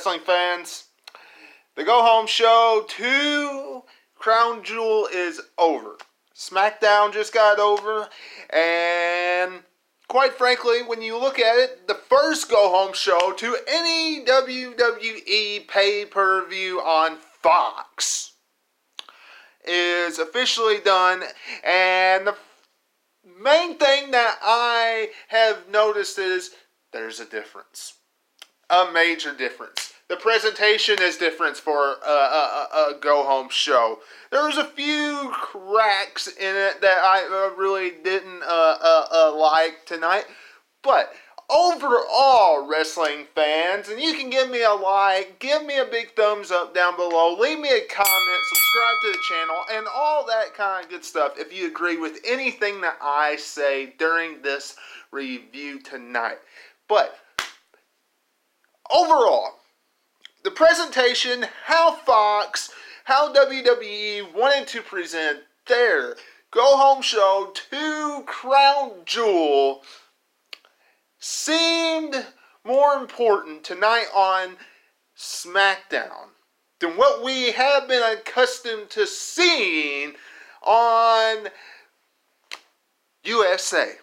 wrestling fans. The Go Home Show 2 Crown Jewel is over. SmackDown just got over, and quite frankly, when you look at it, the first Go Home Show to any WWE pay-per-view on Fox is officially done, and the main thing that I have noticed is there's a difference. A major difference. The presentation is different for a go-home show. There was a few cracks in it that I really didn't like tonight. But overall, wrestling fans, and you can give me a like, give me a big thumbs up down below, leave me a comment, subscribe to the channel, and all that kind of good stuff if you agree with anything that I say during this review tonight. But overall, the presentation, how Fox, how WWE wanted to present their go-home show to Crown Jewel seemed more important tonight on SmackDown than what we have been accustomed to seeing on USA.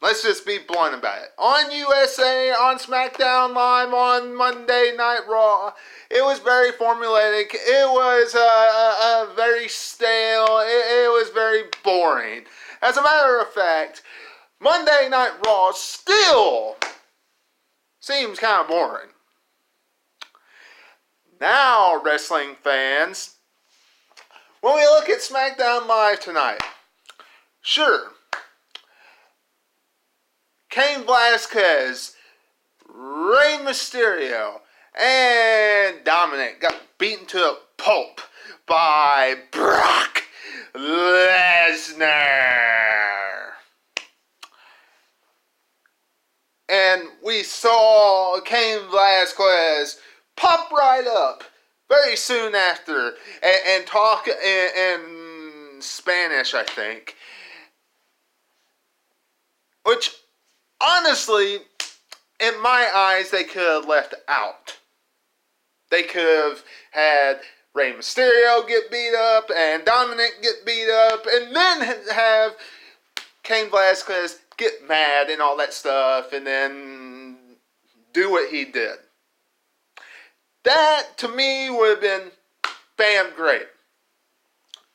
Let's just be blunt about it. On USA, on SmackDown Live, on Monday Night Raw, it was very formulaic. It was very stale. It was very boring. As a matter of fact, Monday Night Raw still seems kind of boring. Now, wrestling fans, when we look at SmackDown Live tonight, sure, Cain Velasquez, Rey Mysterio, and Dominic got beaten to a pulp by Brock Lesnar. And we saw Cain Velasquez pop right up very soon after and talk in Spanish, I think. Which, honestly, in my eyes, they could have left out. They could have had Rey Mysterio get beat up and Dominic get beat up and then have Cain Velasquez get mad and all that stuff and then do what he did. That, to me, would have been bam great.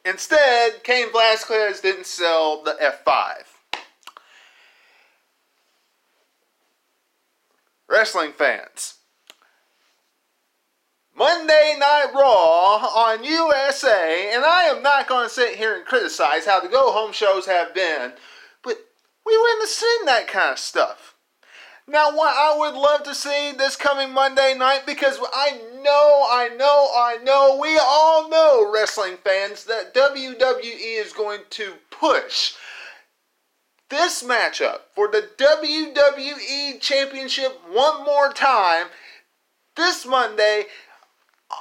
Instead, Cain Velasquez didn't sell the F5. Wrestling fans, Monday Night Raw on USA, and I am not going to sit here and criticize how the go-home shows have been, but we wouldn't have seen that kind of stuff. Now, what I would love to see this coming Monday night, because I know, we all know, wrestling fans, that WWE is going to push this matchup for the WWE Championship one more time this Monday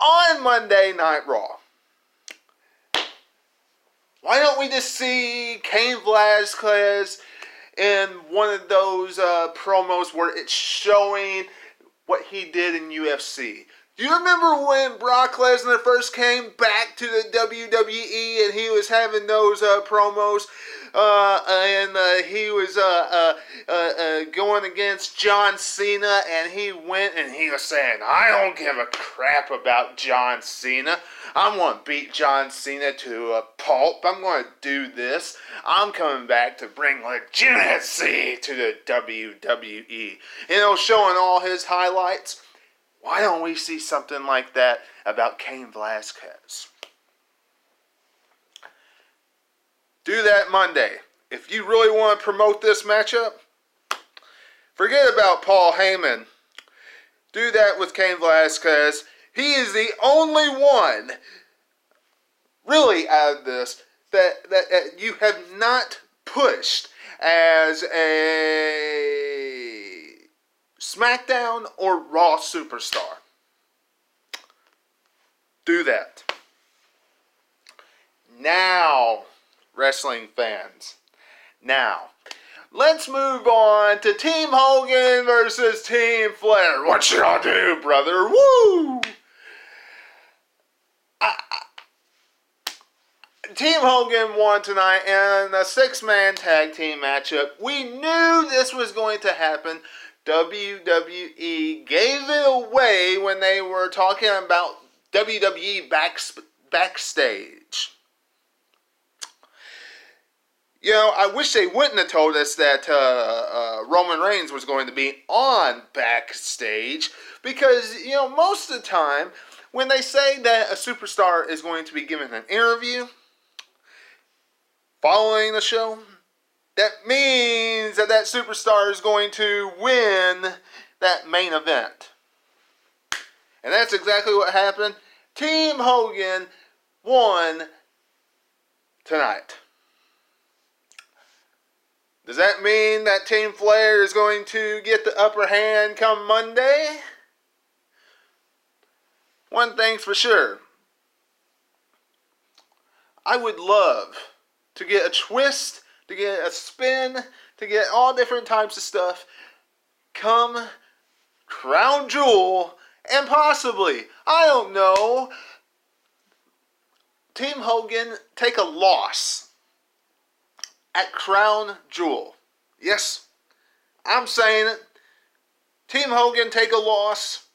on Monday Night Raw. Why don't we just see Cain Velasquez in one of those promos where it's showing what he did in UFC? Do you remember when Brock Lesnar first came back to the WWE and he was having those promos and he was going against John Cena, and he went and he was saying, I don't give a crap about John Cena. I'm going to beat John Cena to a pulp. I'm going to do this. I'm coming back to bring legitimacy to the WWE. You know, showing all his highlights. Why don't we see something like that about Cain Velasquez? Do that Monday. If you really want to promote this matchup, forget about Paul Heyman. Do that with Cain Velasquez. He is the only one, really, out of this that you have not pushed as a SmackDown or Raw superstar. Do that. Now, wrestling fans. Now, let's move on to Team Hogan versus Team Flair. What should I do, brother? Woo! Team Hogan won tonight in a 6-man tag team matchup. We knew this was going to happen. WWE gave it away when they were talking about WWE backstage. You know, I wish they wouldn't have told us that Roman Reigns was going to be on backstage, because, you know, most of the time when they say that a superstar is going to be given an interview following the show, that means that that superstar is going to win that main event. And that's exactly what happened. Team Hogan won tonight. Does that mean that Team Flair is going to get the upper hand come Monday? One thing's for sure. I would love to get a twist, to get a spin, to get all different types of stuff come Crown Jewel, and possibly, I don't know, Team Hogan take a loss at Crown Jewel. Yes, I'm saying it. Team Hogan take a loss.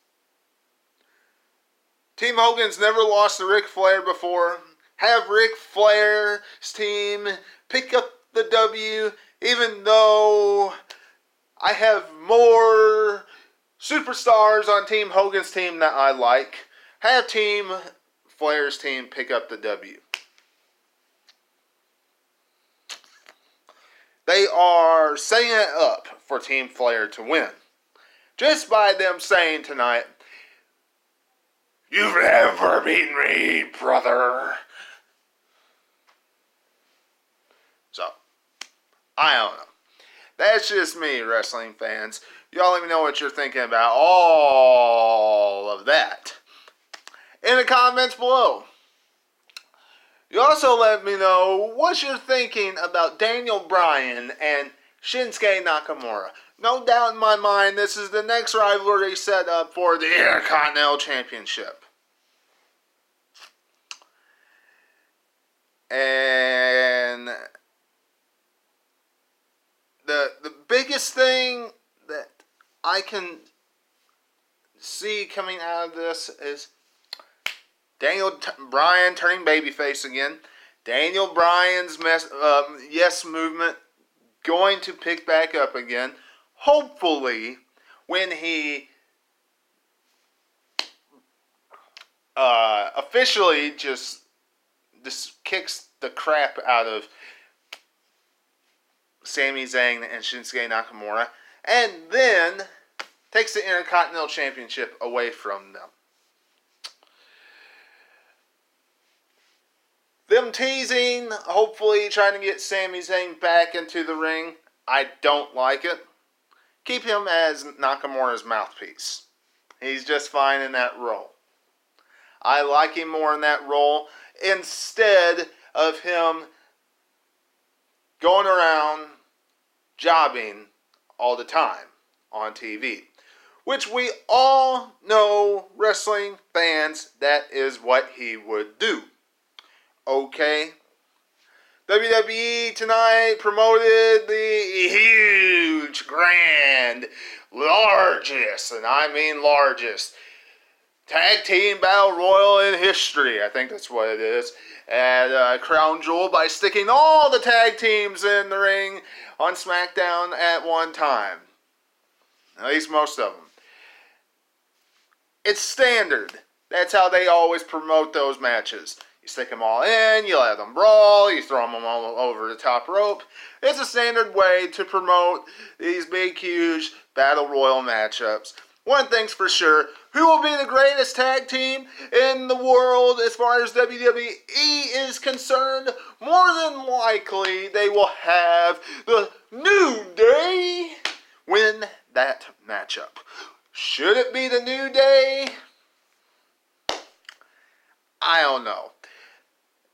Team Hogan's never lost to Ric Flair before. Have Ric Flair's team pick up the W, even though I have more superstars on Team Hogan's team that I like. Have Team Flair's team pick up the W. They are setting it up for Team Flair to win. Just by them saying tonight, "You've never beaten me, brother." So, I don't know. That's just me, wrestling fans. Y'all let me know what you're thinking about all of that in the comments below. You also let me know what you're thinking about Daniel Bryan and Shinsuke Nakamura. No doubt in my mind, this is the next rivalry set up for the Intercontinental Championship. And the biggest thing that I can see coming out of this is Daniel Bryan turning babyface again. Daniel Bryan's yes movement going to pick back up again. Hopefully, when he officially just kicks the crap out of Sami Zayn and Shinsuke Nakamura, and then takes the Intercontinental Championship away from them. Them teasing, hopefully trying to get Sami Zayn back into the ring, I don't like it. Keep him as Nakamura's mouthpiece. He's just fine in that role. I like him more in that role instead of him going around jobbing all the time on TV. Which we all know, wrestling fans, that is what he would do. Okay. WWE tonight promoted the huge, grand, largest, and I mean largest, tag team battle royal in history. I think that's what it is. At Crown Jewel by sticking all the tag teams in the ring on SmackDown at one time. At least most of them. It's standard. That's how they always promote those matches. You stick them all in, you let them brawl, you throw them all over the top rope. It's a standard way to promote these big, huge battle royal matchups. One thing's for sure, who will be the greatest tag team in the world as far as WWE is concerned? More than likely, they will have the New Day win that matchup. Should it be the New Day? I don't know.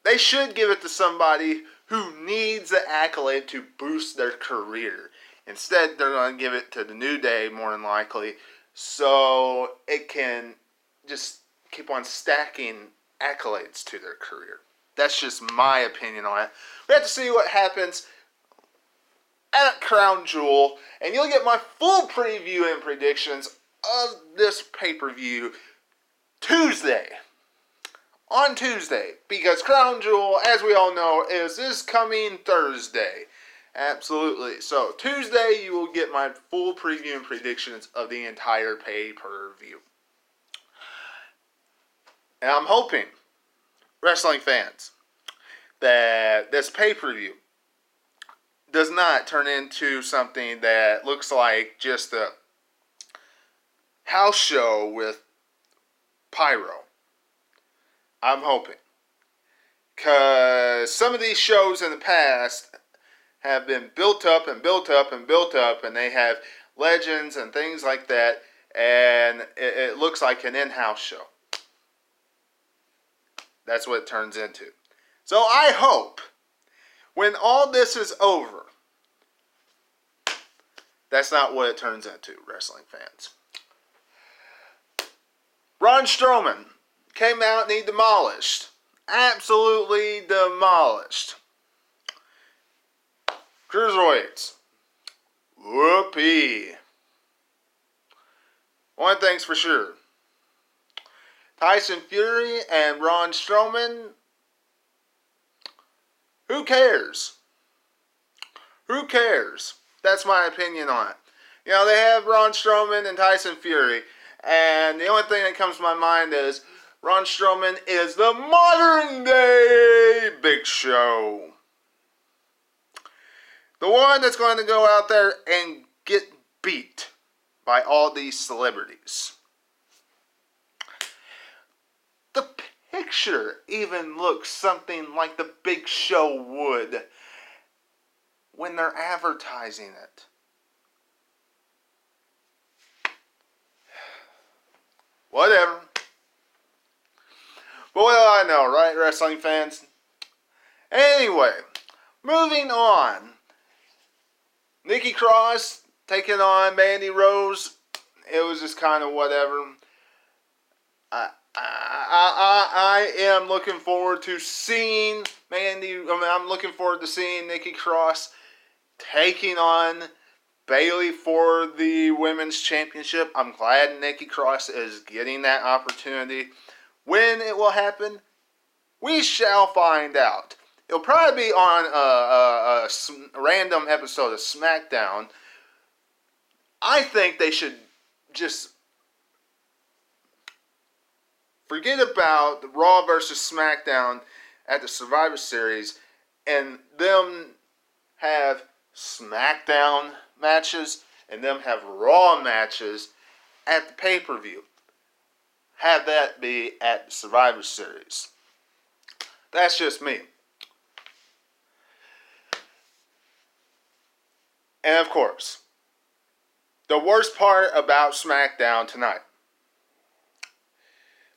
They should give it to somebody who needs the accolade to boost their career. Instead, they're going to give it to the New Day, more than likely, so it can just keep on stacking accolades to their career. That's just my opinion on it. We have to see what happens at Crown Jewel, and you'll get my full preview and predictions of this pay-per-view on Tuesday, because Crown Jewel, as we all know, is this coming Thursday. Absolutely. So Tuesday, you will get my full preview and predictions of the entire pay-per-view. And I'm hoping, wrestling fans, that this pay-per-view does not turn into something that looks like just a house show with pyro. I'm hoping. Because some of these shows in the past have been built up and built up and built up, and they have legends and things like that, and it looks like an in-house show. That's what it turns into. So I hope when all this is over, that's not what it turns into, wrestling fans. Braun Strowman came out and he demolished. Absolutely demolished. Cruiserweights. Whoopee. One thing's for sure. Tyson Fury and Braun Strowman, who cares? Who cares? That's my opinion on it. You know, they have Braun Strowman and Tyson Fury, and the only thing that comes to my mind is Braun Strowman is the modern day Big Show. The one that's going to go out there and get beat by all these celebrities. The picture even looks something like the Big Show would when they're advertising it. Whatever. But what do I know, right, wrestling fans? Anyway, moving on. Nikki Cross taking on Mandy Rose. It was just kind of whatever. I am looking forward to seeing I'm looking forward to seeing Nikki Cross taking on Bayley for the Women's Championship. I'm glad Nikki Cross is getting that opportunity. When it will happen, we shall find out. It'll probably be on a random episode of SmackDown. I think they should just forget about the Raw versus SmackDown at the Survivor Series and them have SmackDown matches and them have Raw matches at the pay-per-view. Have that be at the Survivor Series. That's just me. And of course, the worst part about SmackDown tonight.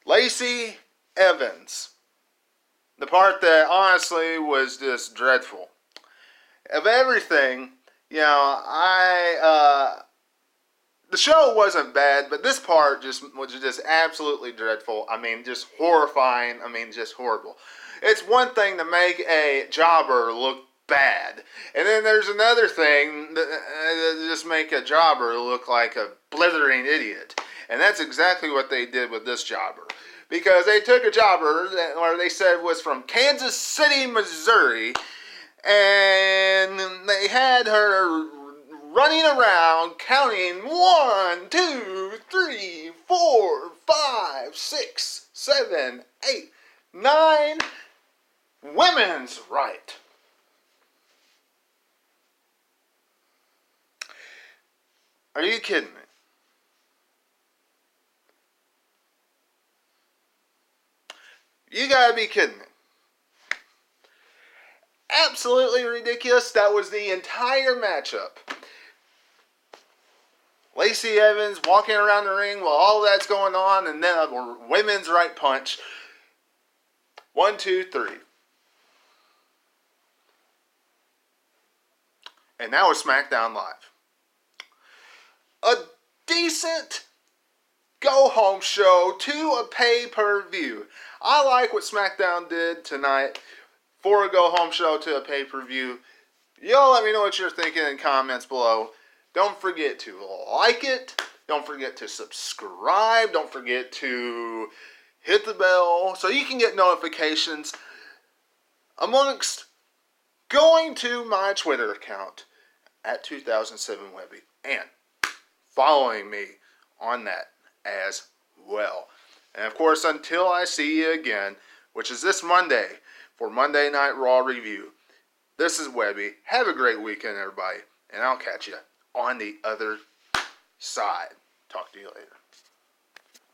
Lacey Evans. The part that honestly was just dreadful. Of everything, you know, the show wasn't bad, but this part was just absolutely dreadful. I mean, just horrifying. I mean, just horrible. It's one thing to make a jobber look bad, and then there's another thing that just make a jobber look like a blithering idiot. And that's exactly what they did with this jobber. Because they took a jobber that they said was from Kansas City, Missouri, and they had her running around counting 1, 2, 3, 4, 5, 6, 7, 8, 9 women's right. Are you kidding me? You gotta be kidding me. Absolutely ridiculous. That was the entire matchup. Lacey Evans walking around the ring while all that's going on, and then a women's right punch. 1, 2, 3. And that was SmackDown Live. A decent go-home show to a pay-per-view. I like what SmackDown did tonight for a go-home show to a pay-per-view. Y'all let me know what you're thinking in comments below. Don't forget to like it. Don't forget to subscribe. Don't forget to hit the bell so you can get notifications amongst going to my Twitter account at 2007Webby and following me on that as well. And of course, until I see you again, which is this Monday for Monday Night Raw review, this is Webby. Have a great weekend, everybody, and I'll catch you on the other side. Talk to you later.